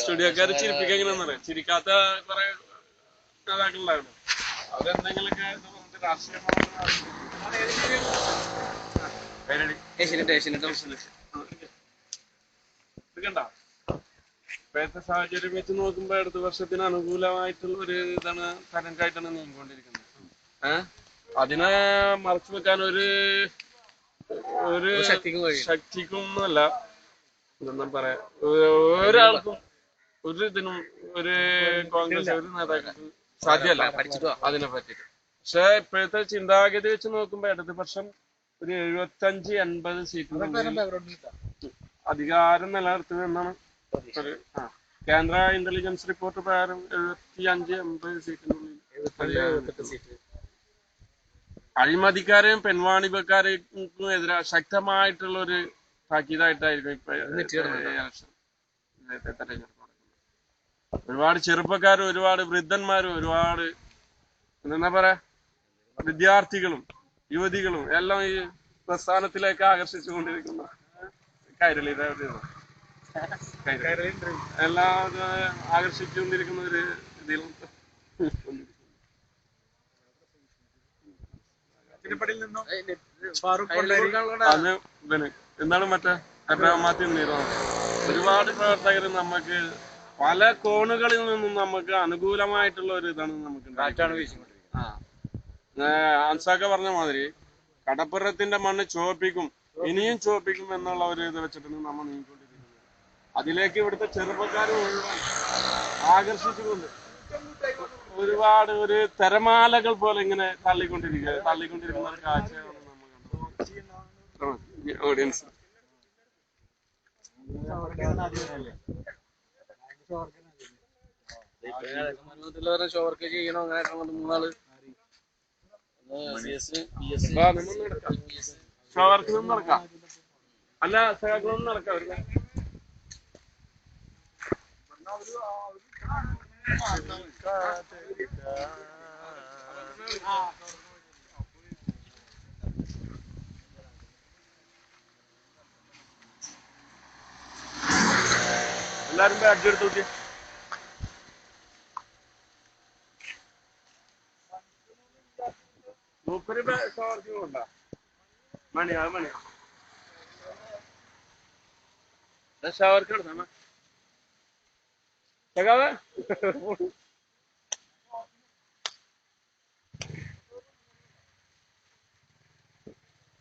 സ്റ്റുഡിയോക്കാര് ചിരിപ്പിക്കാൻ എങ്ങനെയാണെന്ന് പറയാം. ചിരിക്കാത്ത കുറെ നേതാക്കളുണ്ടായിരുന്നു. അവരെന്തെങ്കിലുമൊക്കെ രാഷ്ട്രീയം എടുക്കണ്ട. ഇപ്പോഴത്തെ സാഹചര്യം വെച്ച് നോക്കുമ്പോ അടുത്ത വർഷത്തിന് അനുകൂലമായിട്ടുള്ള ഒരു ഇതാണ് കരണ്ടായിട്ടാണ് നീങ്ങിക്കൊണ്ടിരിക്കുന്നത്. അതിനെ മറച്ചു വെക്കാൻ ഒരു ശക്തിക്കും ഒന്നുമല്ല, ഇതൊന്നും പറയാം, ഒരാൾക്കും ഒരു ഇതിനും ഒരു കോൺഗ്രസ് ഒരു നേതാക്കൾക്ക് സാധ്യമല്ല അതിനെ പറ്റിട്ട്. പക്ഷെ ഇപ്പോഴത്തെ ചിന്താഗതി വെച്ച് നോക്കുമ്പോ ഇടതുപക്ഷം ഒരു 75-80 സീറ്റ് അധികാരം നിലനിർത്തുമെന്നാണ് കേന്ദ്ര ഇന്റലിജൻസ് റിപ്പോർട്ട് പ്രകാരം. 75-80 സീറ്റിനുള്ളിൽ അഴിമതിക്കാരെയും പെൺവാണിഭക്കാരെയും എതിരെ ശക്തമായിട്ടുള്ള ഒരു താക്കീതായിട്ടായിരിക്കും ഇപ്പൊ തെരഞ്ഞെടുപ്പ്. ഒരുപാട് ചെറുപ്പക്കാരും ഒരുപാട് വൃദ്ധന്മാരും ഒരുപാട് എന്താ പറയാ വിദ്യാർത്ഥികളും യുവതികളും എല്ലാം ഈ പ്രസ്ഥാനത്തിലേക്ക് ആകർഷിച്ചുകൊണ്ടിരിക്കുന്ന കൈരളിയുടെ എല്ലാം ആകർഷിച്ചുകൊണ്ടിരിക്കുന്ന ഒരു ഇതിൽ അത് എന്താണ് മറ്റേ ഒരുപാട് പ്രവർത്തകർ നമുക്ക് പല കോണുകളിൽ നിന്നും നമുക്ക് അനുകൂലമായിട്ടുള്ള ഒരു ഇതാണ് നമുക്ക് ആൻസാക്ക പറഞ്ഞ മാതിരി കടപ്പുറത്തിന്റെ മണ്ണ് ചോപ്പിക്കും, ഇനിയും ചോപ്പിക്കും എന്നുള്ള ഒരു ഇത് വെച്ചിട്ടാണ് നമ്മൾ നീങ്ങിക്കൊണ്ടിരിക്കുന്നത്. അതിലേക്ക് ഇവിടുത്തെ ചെറുപ്പക്കാരും ആകർഷിച്ചുകൊണ്ട് ഒരുപാട് ഒരു തിരമാലകൾ പോലെ ഇങ്ങനെ തള്ളിക്കൊണ്ടിരിക്കുന്ന ഒരു കാഴ്ചയാണ് നമ്മൾ ഓഡിയൻസ്. ഷോർക്ക് ചെയ്യണോ അങ്ങനെ മൂന്നാള് ഷോർക്ക് നടക്കാം. അല്ല സഹകളൊന്നും നടക്കാം. എല്ലാരും ബാഡ്ജ് എടുത്ത് നോക്കി. മൂപ്പര് ഷോർക്ക് കൊണ്ടാ മണിയാ ഷവർക്ക് എടുത്താ